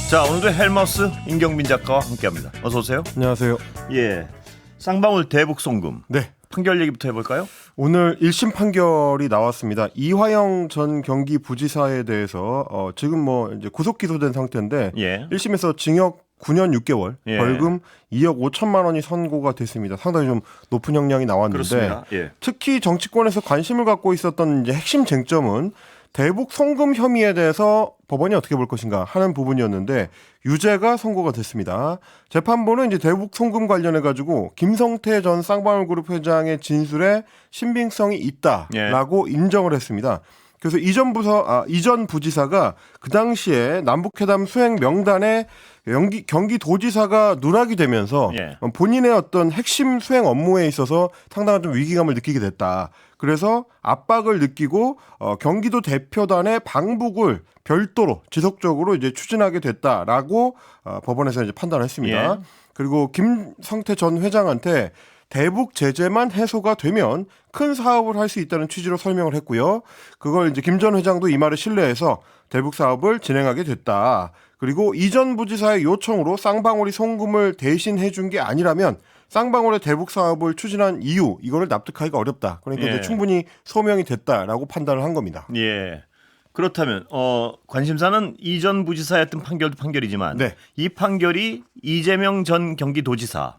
자, 오늘도 헬머스 임경빈 작가와 함께합니다. 어서 오세요. 안녕하세요. 예, 쌍방울 대북 송금. 네. 판결 얘기부터 해볼까요? 오늘 1심 판결이 나왔습니다. 이화영 전 경기부지사에 대해서 지금 뭐 이제 구속 기소된 상태인데 1심에서 징역 9년 6개월, 벌금 2억 5천만 원이 선고가 됐습니다. 상당히 좀 높은 형량이 나왔는데 특히 정치권에서 관심을 갖고 있었던 이제 핵심 쟁점은 대북 송금 혐의에 대해서 법원이 어떻게 볼 것인가 하는 부분이었는데 유죄가 선고가 됐습니다. 재판부는 이제 대북 송금 관련해 가지고 김성태 전 쌍방울그룹 회장의 진술에 신빙성이 있다라고 인정을 했습니다. 그래서 이전 부지사가 그 당시에 남북회담 수행 명단에 경기도지사가 누락이 되면서 본인의 어떤 핵심 수행 업무에 있어서 상당한 좀 위기감을 느끼게 됐다. 그래서 압박을 느끼고 경기도 대표단의 방북을 별도로 지속적으로 이제 추진하게 됐다라고 법원에서 이제 판단을 했습니다. 그리고 김성태 전 회장한테 대북 제재만 해소가 되면 큰 사업을 할 수 있다는 취지로 설명을 했고요. 그걸 이제 김 전 회장도 이 말을 신뢰해서 대북 사업을 진행하게 됐다. 그리고 이전 부지사의 요청으로 쌍방울이 송금을 대신 해준 게 아니라면 쌍방울의 대북 사업을 추진한 이유 이거를 납득하기가 어렵다. 그러니까 이제 충분히 소명이 됐다라고 판단을 한 겁니다. 예. 그렇다면 관심사는 이전 부지사였던 판결도 판결이지만 이 판결이 이재명 전 경기도지사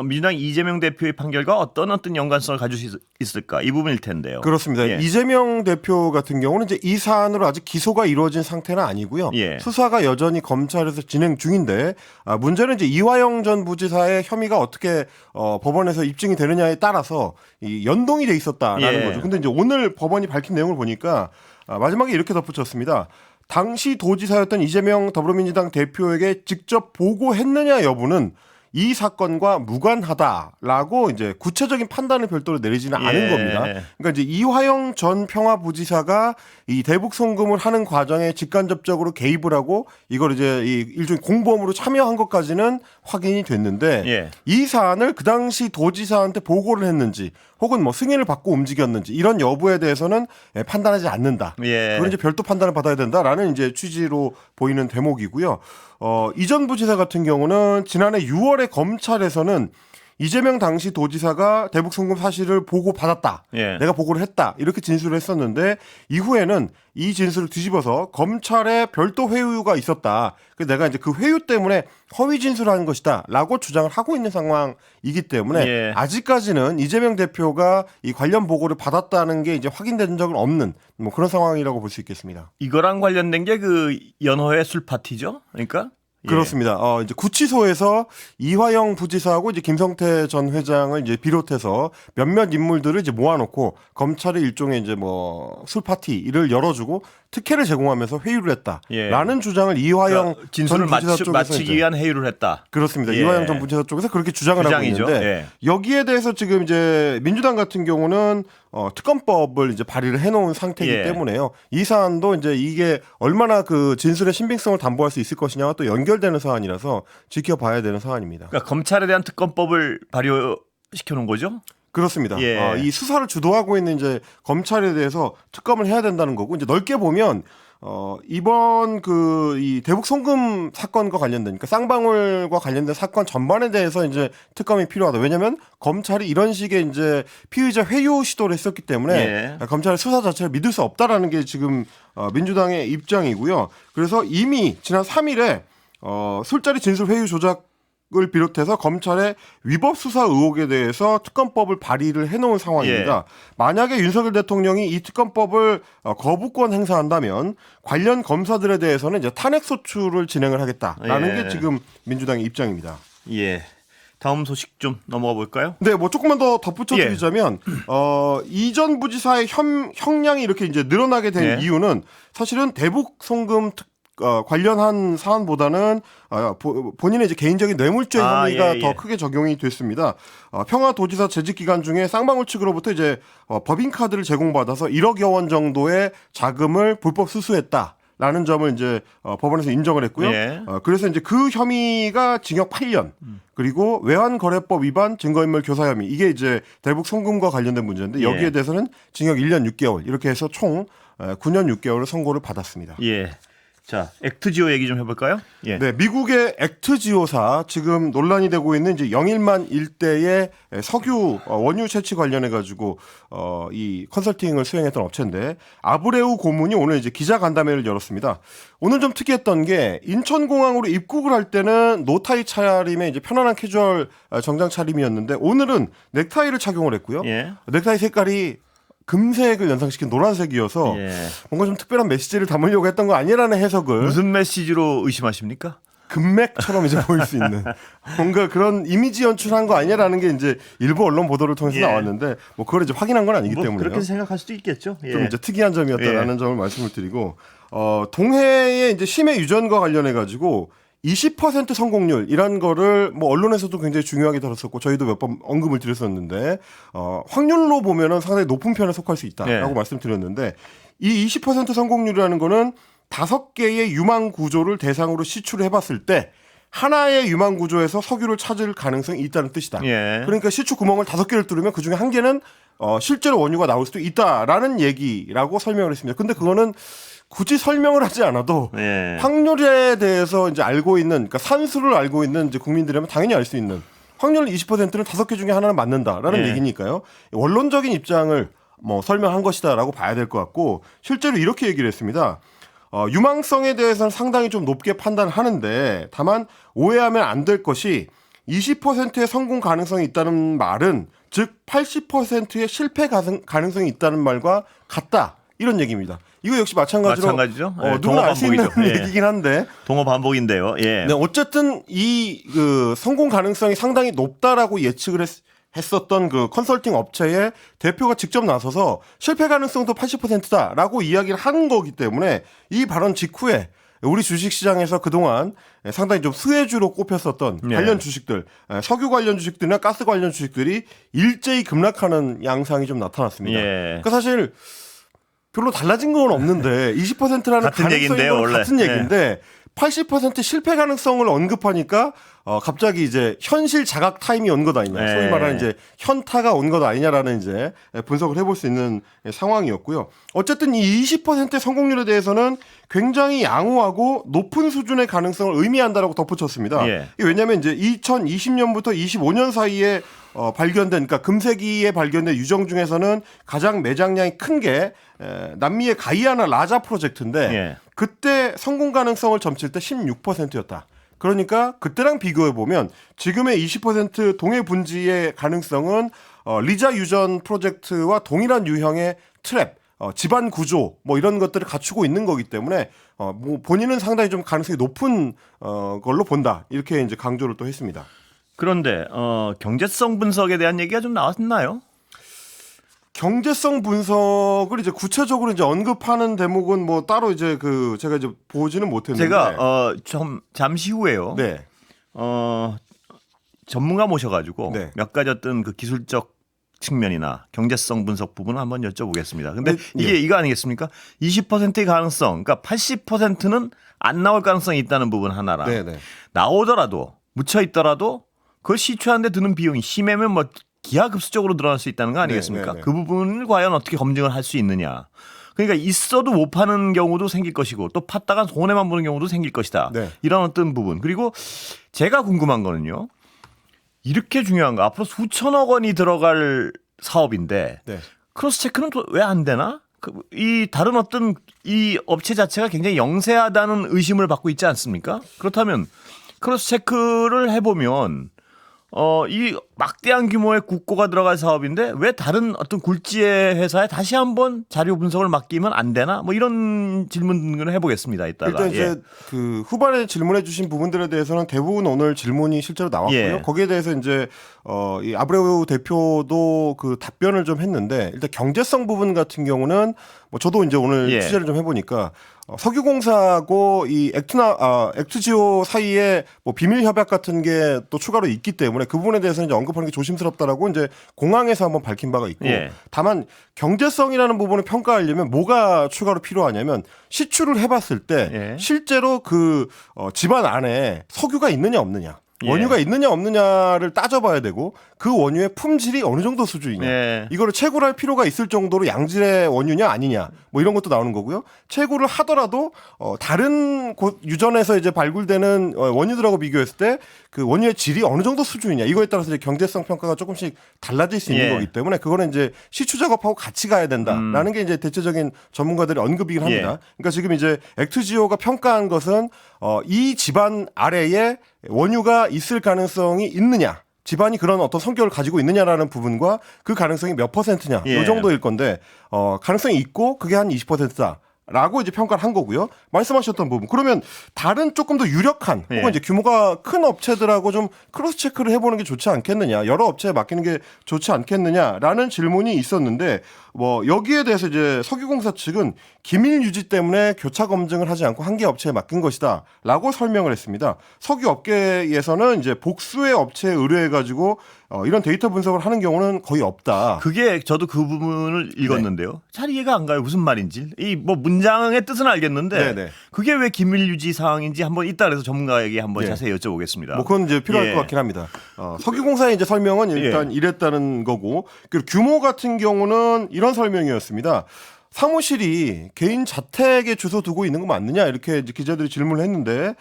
민주당 이재명 대표의 판결과 어떤 연관성을 가질 수 있을까 이 부분일 텐데요. 그렇습니다. 이재명 대표 같은 경우는 이제 이 사안으로 아직 기소가 이루어진 상태는 아니고요. 수사가 여전히 검찰에서 진행 중인데 문제는 이제 이화영 전 부지사의 혐의가 어떻게 법원에서 입증이 되느냐에 따라서 이 연동이 돼 있었다라는 거죠. 근데 이제 오늘 법원이 밝힌 내용을 보니까 마지막에 이렇게 덧붙였습니다. 당시 도지사였던 이재명 더불어민주당 대표에게 직접 보고했느냐 여부는 이 사건과 무관하다라고 이제 구체적인 판단을 별도로 내리지는 않은 겁니다. 그러니까 이제 이화영 전 평화부지사가 이 대북 송금을 하는 과정에 직간접적으로 개입을 하고 이걸 이제 이 일종의 공범으로 참여한 것까지는 확인이 됐는데 이 사안을 그 당시 도지사한테 보고를 했는지 혹은 뭐 승인을 받고 움직였는지 이런 여부에 대해서는 판단하지 않는다. 그건 이제 별도 판단을 받아야 된다라는 이제 취지로 보이는 대목이고요. 이전 부지사 같은 경우는 지난해 6월에 검찰에서는 이재명 당시 도지사가 대북 송금 사실을 보고받았다. 내가 보고를 했다. 이렇게 진술을 했었는데 이후에는 이 진술을 뒤집어서 검찰에 별도 회유가 있었다. 그래서 내가 이제 그 회유 때문에 허위 진술하는 것이다. 라고 주장을 하고 있는 상황이기 때문에 아직까지는 이재명 대표가 이 관련 보고를 받았다는 게 이제 확인된 적은 없는 뭐 그런 상황이라고 볼 수 있겠습니다. 이거랑 관련된 게 그 연호의 술 파티죠? 그러니까? 그렇습니다. 이제 구치소에서 이화영 부지사하고 이제 김성태 전 회장을 이제 비롯해서 몇몇 인물들을 이제 모아놓고 검찰이 일종의 이제 뭐 술 파티를 열어주고 특혜를 제공하면서 회유를 했다라는 주장을 이화영 그러니까 진술을 전 부지사 쪽에서 마치기 위한 회유를 했다. 그렇습니다. 이화영 전 부지사 쪽에서 그렇게 주장을 하고 있는데 여기에 대해서 지금 이제 민주당 같은 경우는 특검법을 이제 발의를 해놓은 상태이기 때문에요. 이 사안도 이제 이게 얼마나 그 진술의 신빙성을 담보할 수 있을 것이냐와 또 연결되는 사안이라서 지켜봐야 되는 사안입니다. 그러니까 검찰에 대한 특검법을 발효시켜 놓은 거죠? 그렇습니다. 이 수사를 주도하고 있는 이제 검찰에 대해서 특검을 해야 된다는 거고 이제 넓게 보면 이번 이 대북 송금 사건과 관련된, 그러니까 쌍방울과 관련된 사건 전반에 대해서 이제 특검이 필요하다. 왜냐하면 검찰이 이런 식의 이제 피의자 회유 시도를 했었기 때문에 검찰의 수사 자체를 믿을 수 없다라는 게 지금 민주당의 입장이고요. 그래서 이미 지난 3일에 술자리 진술 회유 조작 을 비롯해서 검찰의 위법 수사 의혹에 대해서 특검법을 발의를 해놓은 상황입니다. 만약에 윤석열 대통령이 이 특검법을 거부권 행사한다면 관련 검사들에 대해서는 이제 탄핵 소추를 진행을 하겠다라는 게 지금 민주당의 입장입니다. 다음 소식 좀 넘어가 볼까요? 네, 뭐 조금만 더 덧붙여 드리자면 이전 부지사의 형량이 이렇게 이제 늘어나게 된 이유는 사실은 대북 송금 관련한 사안보다는 본인의 이제 개인적인 뇌물죄 혐의가 더 크게 적용이 됐습니다. 평화도지사 재직 기간 중에 쌍방울 측으로부터 이제 법인카드를 제공받아서 1억여 원 정도의 자금을 불법 수수했다. 라는 점을 이제 법원에서 인정을 했고요. 그래서 이제 그 혐의가 징역 8년 그리고 외환거래법 위반 증거인멸 교사 혐의 이게 이제 대북 송금과 관련된 문제인데 여기에 대해서는 징역 1년 6개월 이렇게 해서 총 9년 6개월을 선고를 받았습니다. 자, 액트지오 얘기 좀 해볼까요? 예. 네, 미국의 액트지오사 지금 논란이 되고 있는 이제 영일만 일대의 석유 원유 채취 관련해 가지고 이 컨설팅을 수행했던 업체인데 아브레우 고문이 오늘 이제 기자 간담회를 열었습니다. 오늘 좀 특이했던 게 인천공항으로 입국을 할 때는 노타이 차림의 이제 편안한 캐주얼 정장 차림이었는데 오늘은 넥타이를 착용을 했고요. 예. 넥타이 색깔이 금색을 연상시킨 노란색이어서 예. 뭔가 좀 특별한 메시지를 담으려고 했던 거 아니라는 해석을 무슨 메시지로 의심하십니까? 금맥처럼 이제 보일 수 있는 뭔가 그런 이미지 연출한 거 아니냐라는 게 이제 일부 언론 보도를 통해서 예. 나왔는데 뭐 그걸 이제 확인한 건 아니기 뭐 때문에요. 그렇게 생각할 수도 있겠죠. 예. 좀 이제 특이한 점이었다라는 점을 말씀을 드리고 동해의 이제 심해 유전과 관련해 가지고 20% 성공률이란 거를 뭐 언론에서도 굉장히 중요하게 다뤘었고 저희도 몇 번 언급을 드렸었는데 확률로 보면은 상당히 높은 편에 속할 수 있다라고 네. 말씀드렸는데 이 20% 성공률이라는 거는 5개의 유망 구조를 대상으로 시추를 해봤을 때 하나의 유망 구조에서 석유를 찾을 가능성이 있다는 뜻이다. 예. 그러니까 시추 구멍을 5개를 뚫으면 그중에 1개는 실제로 원유가 나올 수도 있다라는 얘기라고 설명을 했습니다. 근데 그거는 굳이 설명을 하지 않아도 예. 확률에 대해서 이제 알고 있는, 그러니까 산수를 알고 있는 이제 국민들이라면 당연히 알 수 있는 확률 20%는 5개 중에 하나는 맞는다라는 예. 얘기니까요. 원론적인 입장을 뭐 설명한 것이다라고 봐야 될 것 같고 실제로 이렇게 얘기를 했습니다. 유망성에 대해서는 상당히 좀 높게 판단하는데 다만 오해하면 안 될 것이 20%의 성공 가능성이 있다는 말은 즉 80%의 실패 가능성이 있다는 말과 같다. 이런 얘기입니다. 이거 역시 마찬가지죠. 누구나 알 수 있는 예. 얘기긴 한데 동어 반복인데요. 예. 네, 어쨌든 이 성공 가능성이 상당히 높다라고 예측을 했었던 그 컨설팅 업체의 대표가 직접 나서서 실패 가능성도 80%다라고 이야기를 한 거기 때문에 이 발언 직후에 우리 주식시장에서 그동안 상당히 좀 수혜주로 꼽혔었던 예. 관련 주식들, 석유 관련 주식들이나 가스 관련 주식들이 일제히 급락하는 양상이 좀 나타났습니다. 예. 그러니까 사실 별로 달라진 건 없는데 20%라는 같은 얘기인데요, 원래. 같은 얘기인데 80% 실패 가능성을 언급하니까 갑자기 이제 현실 자각 타임이 온 것 아니냐, 소위 말하는 이제 현타가 온 것 아니냐라는 이제 분석을 해볼 수 있는 상황이었고요. 어쨌든 이 20%의 성공률에 대해서는 굉장히 양호하고 높은 수준의 가능성을 의미한다라고 덧붙였습니다. 예. 왜냐하면 이제 2020년부터 25년 사이에 발견된, 그러니까 금세기에 발견된 유정 중에서는 가장 매장량이 큰 게 남미의 가이아나 라자 프로젝트인데 예. 그때 성공 가능성을 점칠 때 16%였다. 그러니까 그때랑 비교해 보면 지금의 20% 동해 분지의 가능성은 리자 유전 프로젝트와 동일한 유형의 트랩, 집안 구조 뭐 이런 것들을 갖추고 있는 거기 때문에 뭐 본인은 상당히 좀 가능성이 높은 걸로 본다. 이렇게 이제 강조를 또 했습니다. 그런데 경제성 분석에 대한 얘기가 좀 나왔나요? 경제성 분석을 이제 구체적으로 이제 언급하는 대목은 뭐 따로 이제 제가 이제 보지는 못했는데 제가 좀 잠시 후에요. 네. 전문가 모셔가지고 네. 몇 가지 어떤 그 기술적 측면이나 경제성 분석 부분을 한번 여쭤보겠습니다. 근데 이게 예. 이거 아니겠습니까? 20%의 가능성, 그러니까 80%는 안 나올 가능성이 있다는 부분 하나랑 네네. 나오더라도 묻혀 있더라도 그걸 시추하는데 드는 비용이 심하면 뭐 기하급수적으로 늘어날 수 있다는 거 아니겠습니까? 네네. 그 부분을 과연 어떻게 검증을 할 수 있느냐. 그러니까 있어도 못 파는 경우도 생길 것이고 또 팠다가 손해만 보는 경우도 생길 것이다. 네. 이런 어떤 부분. 그리고 제가 궁금한 거는요. 이렇게 중요한 거 앞으로 수천억 원이 들어갈 사업인데 네. 크로스 체크는 왜 안 되나? 이 다른 어떤 이 업체 자체가 굉장히 영세하다는 의심을 받고 있지 않습니까? 그렇다면 크로스 체크를 해보면 이 막대한 규모의 국고가 들어갈 사업인데 왜 다른 어떤 굴지의 회사에 다시 한번 자료 분석을 맡기면 안 되나? 뭐 이런 질문을 해보겠습니다. 이따가. 일단 이제 그 후반에 질문해 주신 부분들에 대해서는 대부분 오늘 질문이 실제로 나왔고요. 예. 거기에 대해서 이제 이 아브레우 대표도 그 답변을 좀 했는데 일단 경제성 부분 같은 경우는 뭐 저도 이제 오늘 예. 취재를 좀 해보니까 석유공사하고 이 액트지오 사이에 뭐 비밀 협약 같은 게 또 추가로 있기 때문에 그 부분에 대해서는 이제 언급하는 게 조심스럽다라고 이제 공항에서 한번 밝힌 바가 있고 예. 다만 경제성이라는 부분을 평가하려면 뭐가 추가로 필요하냐면 시추를 해봤을 때 예. 실제로 그 집안 안에 석유가 있느냐 없느냐. 원유가 있느냐 없느냐를 따져봐야 되고 그 원유의 품질이 어느 정도 수준이냐. 이거를 채굴할 필요가 있을 정도로 양질의 원유냐 아니냐. 뭐 이런 것도 나오는 거고요. 채굴을 하더라도 다른 곳 유전에서 이제 발굴되는 원유들하고 비교했을 때 그 원유의 질이 어느 정도 수준이냐. 이거에 따라서 이제 경제성 평가가 조금씩 달라질 수 있는 거기 때문에 그거는 이제 시추 작업하고 같이 가야 된다라는 게 이제 대체적인 전문가들의 언급이긴 합니다. 그러니까 지금 이제 액트지오가 평가한 것은 이 집안 아래에 원유가 있을 가능성이 있느냐. 집안이 그런 어떤 성격을 가지고 있느냐라는 부분과 그 가능성이 몇 퍼센트냐. 이 정도일 건데 가능성이 있고 그게 한 20%다. 라고 이제 평가를 한 거고요. 말씀하셨던 부분. 그러면 다른 조금 더 유력한 혹은 이제 규모가 큰 업체들하고 좀 크로스 체크를 해보는 게 좋지 않겠느냐. 여러 업체에 맡기는 게 좋지 않겠느냐라는 질문이 있었는데 뭐 여기에 대해서 이제 석유공사 측은 기밀 유지 때문에 교차 검증을 하지 않고 한 개 업체에 맡긴 것이다라고 설명을 했습니다. 석유 업계에서는 이제 복수의 업체에 의뢰해가지고 이런 데이터 분석을 하는 경우는 거의 없다. 그게 저도 그 부분을 읽었는데요. 잘 이해가 안 가요. 무슨 말인지. 이 뭐 문장의 뜻은 알겠는데 그게 왜 기밀 유지 사항인지 한번 이따 그래서 전문가에게 한번 자세히 여쭤보겠습니다. 뭐 그건 이제 필요할 것 같긴 합니다. 석유공사의 이제 설명은 일단 이랬다는 거고 그리고 규모 같은 경우는 이런 설명이었습니다. 사무실이 개인 자택에 주소 두고 있는 거 맞느냐 이렇게 이제 기자들이 질문을 했는데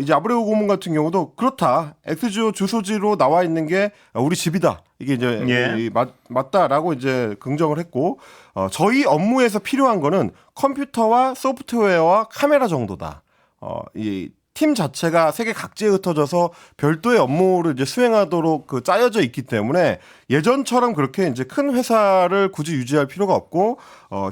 이제 아브레우 고문 같은 경우도 그렇다. 액트지오 주소지로 나와 있는 게 우리 집이다. 이게 이제 맞다라고 이제 긍정을 했고 저희 업무에서 필요한 거는 컴퓨터와 소프트웨어와 카메라 정도다. 이 팀 자체가 세계 각지에 흩어져서 별도의 업무를 이제 수행하도록 그 짜여져 있기 때문에 예전처럼 그렇게 이제 큰 회사를 굳이 유지할 필요가 없고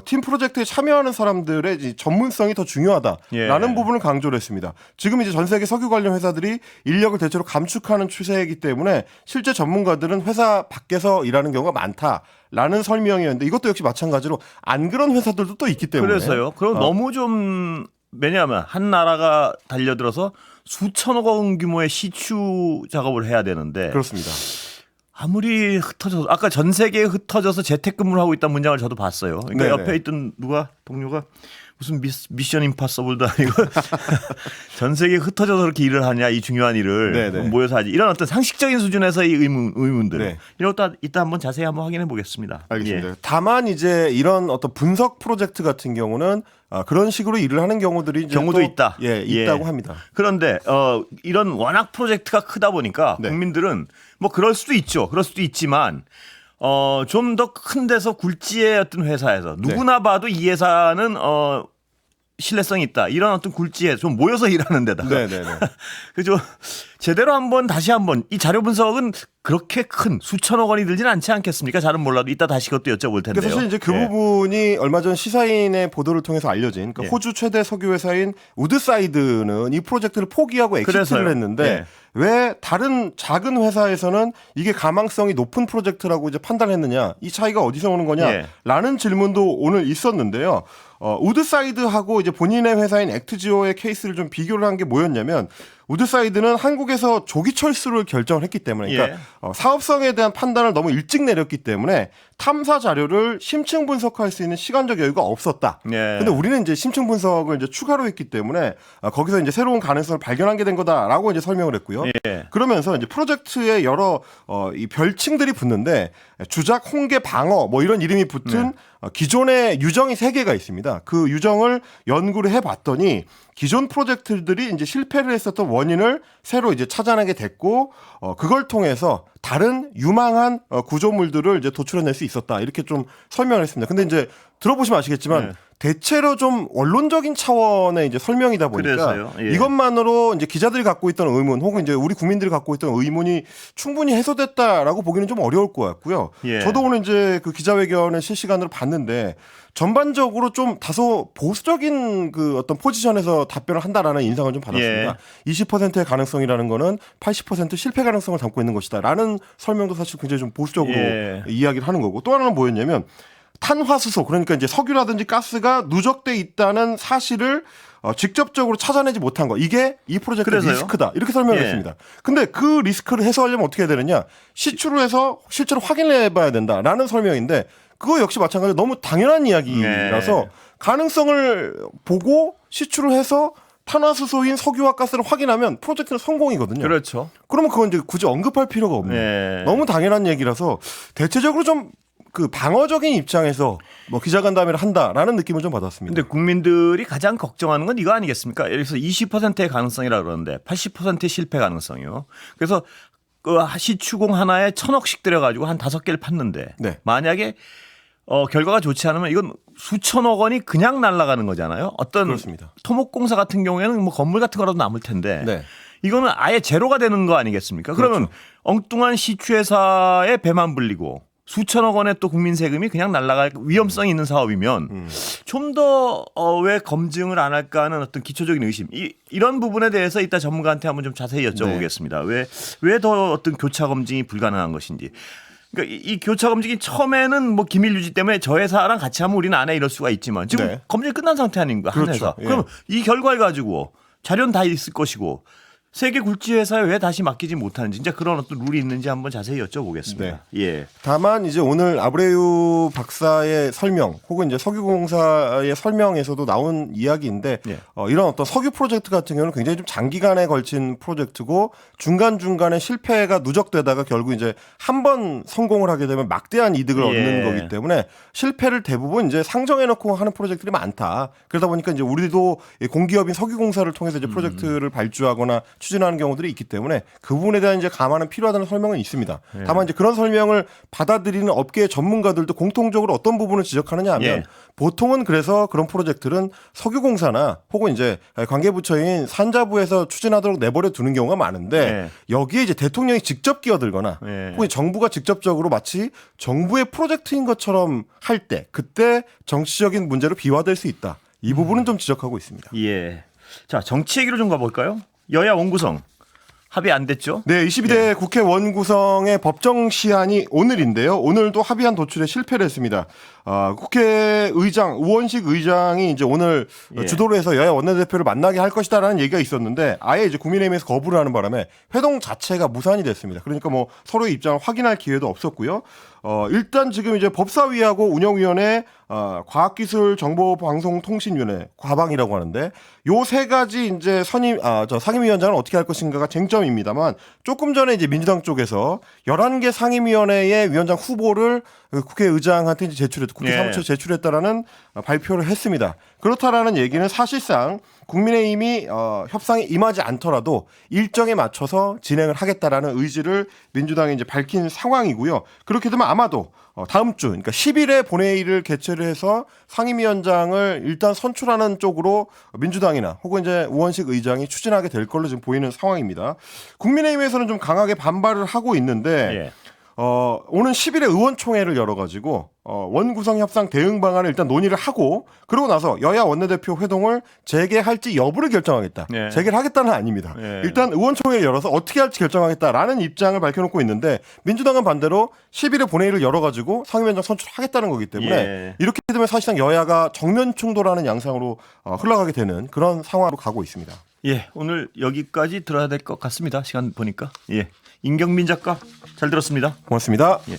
팀 프로젝트에 참여하는 사람들의 이제 전문성이 더 중요하다라는 부분을 강조를 했습니다. 지금 이제 전 세계 석유 관련 회사들이 인력을 대체로 감축하는 추세이기 때문에 실제 전문가들은 회사 밖에서 일하는 경우가 많다라는 설명이었는데 이것도 역시 마찬가지로 안 그런 회사들도 또 있기 때문에 그래서요. 그럼 너무 좀 왜냐하면 한 나라가 달려들어서 수천억 원 규모의 시추 작업을 해야 되는데 그렇습니다. 아무리 흩어져서 아까 전 세계에 흩어져서 재택근무를 하고 있다는 문장을 저도 봤어요. 그러니까 옆에 있던 동료가 무슨 미션 임파서블도 아니고 전 세계에 흩어져서 그렇게 일을 하냐 이 중요한 일을 모여서 하지 이런 어떤 상식적인 수준에서 이 의문들 이런 것도 이따 한번 자세히 한번 확인해 보겠습니다. 알겠습니다. 다만 이제 이런 어떤 분석 프로젝트 같은 경우는 그런 식으로 일을 하는 경우들이 경우도 있다. 있다고 합니다. 그런데 이런 워낙 프로젝트가 크다 보니까 국민들은 뭐 그럴 수도 있죠. 그럴 수도 있지만 좀 더 큰 데서 굴지의 어떤 회사에서 누구나 봐도 이 회사는 신뢰성이 있다. 이런 어떤 굴지에 좀 모여서 일하는 데다가 그죠. 제대로 다시 한번 이 자료 분석은 그렇게 큰 수천억 원이 들지는 않지 않겠습니까? 잘은 몰라도 이따 다시 그것도 여쭤볼 텐데요. 사실 이제 그 부분이 얼마 전 시사인의 보도를 통해서 알려진 그러니까 호주 최대 석유 회사인 우드사이드는 이 프로젝트를 포기하고 엑시트를 했는데 왜 다른 작은 회사에서는 이게 가망성이 높은 프로젝트라고 이제 판단했느냐? 이 차이가 어디서 오는 거냐라는 질문도 오늘 있었는데요. 우드사이드하고 이제 본인의 회사인 액트지오의 케이스를 좀 비교를 한 게 뭐였냐면 우드사이드는 한국에서 조기 철수를 결정을 했기 때문에 그러니까 사업성에 대한 판단을 너무 일찍 내렸기 때문에 탐사 자료를 심층 분석할 수 있는 시간적 여유가 없었다. 근데 우리는 이제 심층 분석을 이제 추가로 했기 때문에 거기서 이제 새로운 가능성을 발견하게 된 거다라고 이제 설명을 했고요. 그러면서 이제 프로젝트에 여러 이 별칭들이 붙는데 주작, 홍계, 방어 뭐 이런 이름이 붙은 기존의 유정이 3개가 있습니다. 그 유정을 연구를 해봤더니 기존 프로젝트들이 이제 실패를 했었던 원인을 새로 이제 찾아내게 됐고 그걸 통해서 다른 유망한 구조물들을 이제 도출해낼 수 있었다. 이렇게 좀 설명을 했습니다. 근데 이제 들어보시면 아시겠지만 대체로 좀 원론적인 차원의 이제 설명이다 보니까 이것만으로 이제 기자들이 갖고 있던 의문 혹은 이제 우리 국민들이 갖고 있던 의문이 충분히 해소됐다라고 보기는 좀 어려울 것 같고요. 저도 오늘 이제 그 기자회견을 실시간으로 봤는데 전반적으로 좀 다소 보수적인 그 어떤 포지션에서 답변을 한다라는 인상을 좀 받았습니다. 20%의 가능성이라는 거는 80% 실패 가능성을 담고 있는 것이다라는 설명도 사실 굉장히 좀 보수적으로 이야기를 하는 거고 또 하나는 뭐였냐면 탄화수소 그러니까 이제 석유라든지 가스가 누적돼 있다는 사실을 직접적으로 찾아내지 못한 거 이게 이 프로젝트의 리스크다 이렇게 설명을 했습니다. 근데 그 리스크를 해소하려면 어떻게 해야 되느냐 시추를 해서 실제로 확인을 해봐야 된다라는 설명인데 그거 역시 마찬가지로 너무 당연한 이야기라서 가능성을 보고 시추를 해서 탄화수소인 석유와 가스를 확인하면 프로젝트는 성공이거든요. 그렇죠. 그러면 그건 이제 굳이 언급할 필요가 없는 네. 너무 당연한 얘기라서 대체적으로 좀 그 방어적인 입장에서 뭐 기자간담회를 한다라는 느낌을 좀 받았습니다. 근데 국민들이 가장 걱정하는 건 이거 아니겠습니까? 여기서 20%의 가능성이라 그러는데 80%의 실패 가능성이요. 그래서 그 시추공 하나에 1,000억씩 들여가지고 한 5개를 팠는데 네. 만약에 결과가 좋지 않으면 이건 수천억 원이 그냥 날아가는 거잖아요. 어떤 그렇습니다. 토목공사 같은 경우에는 뭐 건물 같은 거라도 남을 텐데 네. 이거는 아예 제로가 되는 거 아니겠습니까? 그러면 그렇죠. 엉뚱한 시추회사에 배만 불리고 수천억 원의 또 국민 세금이 그냥 날아갈 위험성이 있는 사업이면 좀 더 왜 검증을 안 할까 하는 어떤 기초적인 의심 이런 부분에 대해서 이따 전문가한테 한번 좀 자세히 여쭤보겠습니다. 왜 더 어떤 교차 검증이 불가능한 것인지. 그러니까 이 교차 검증이 처음에는 뭐 기밀 유지 때문에 저 회사랑 같이 하면 우리는 안 해 이럴 수가 있지만 지금 네. 검증이 끝난 상태 아닌가 한 그렇죠. 회사. 예. 그럼 이 결과를 가지고 자료는 다 있을 것이고 세계 굴지 회사에 왜 다시 맡기지 못하는지 이제 그런 어떤 룰이 있는지 한번 자세히 여쭤보겠습니다. 네. 예. 다만 이제 오늘 아브레유 박사의 설명 혹은 이제 석유공사의 설명에서도 나온 이야기인데 예. 이런 어떤 석유 프로젝트 같은 경우는 굉장히 좀 장기간에 걸친 프로젝트고 중간중간에 실패가 누적되다가 결국 이제 한 번 성공을 하게 되면 막대한 이득을 얻는 거기 때문에 실패를 대부분 이제 상정해놓고 하는 프로젝트들이 많다. 그러다 보니까 이제 우리도 공기업인 석유공사를 통해서 이제 프로젝트를 발주하거나 추진하는 경우들이 있기 때문에 그 부분에 대한 이제 감안은 필요하다는 설명은 있습니다. 다만 이제 그런 설명을 받아들이는 업계의 전문가들도 공통적으로 어떤 부분을 지적하느냐 하면 보통은 그래서 그런 프로젝트는 석유공사나 혹은 이제 관계부처인 산자부에서 추진하도록 내버려 두는 경우가 많은데 여기에 이제 대통령이 직접 끼어들거나 혹은 정부가 직접적으로 마치 정부의 프로젝트인 것처럼 할 때 그때 정치적인 문제로 비화될 수 있다. 이 부분은 좀 지적하고 있습니다. 예. 자, 정치 얘기로 좀 가볼까요? 여야 원구성 합의 안 됐죠? 네, 22대 국회 원구성의 법정 시한이 오늘인데요. 오늘도 합의안 도출에 실패를 했습니다. 국회의장 우원식 의장이 이제 오늘 주도를 해서 여야 원내대표를 만나게 할 것이다라는 얘기가 있었는데 아예 이제 국민의힘에서 거부를 하는 바람에 회동 자체가 무산이 됐습니다. 그러니까 뭐 서로의 입장을 확인할 기회도 없었고요. 일단 지금 이제 법사위하고 운영위원회, 과학기술정보방송통신위원회 과방이라고 하는데 요 세 가지 이제 상임위원장은 어떻게 할 것인가가 쟁점입니다만 조금 전에 이제 민주당 쪽에서 11개 상임위원회의 위원장 후보를 국회의장한테 이제 제출했고 국회 사무처에 제출했다라는 발표를 했습니다. 그렇다라는 얘기는 사실상 국민의힘이 협상에 임하지 않더라도 일정에 맞춰서 진행을 하겠다라는 의지를 민주당이 이제 밝힌 상황이고요. 그렇게 되면 아마도 다음 주, 그러니까 10일에 본회의를 개최를 해서 상임위원장을 일단 선출하는 쪽으로 민주당이나 혹은 이제 우원식 의장이 추진하게 될 걸로 지금 보이는 상황입니다. 국민의힘에서는 좀 강하게 반발을 하고 있는데 오는 10일에 의원총회를 열어가지고 원구성 협상 대응 방안을 일단 논의를 하고 그러고 나서 여야 원내대표 회동을 재개할지 여부를 결정하겠다. 재개를 하겠다는 아닙니다. 일단 의원총회를 열어서 어떻게 할지 결정하겠다라는 입장을 밝혀놓고 있는데 민주당은 반대로 10일에 본회의를 열어가지고 상임위원장 선출하겠다는 거기 때문에 이렇게 되면 사실상 여야가 정면 충돌하는 양상으로 흘러가게 되는 그런 상황으로 가고 있습니다. 예, 오늘 여기까지 들어야 될 것 같습니다. 시간 보니까. 예, 임경민 작가 잘 들었습니다. 고맙습니다. 예.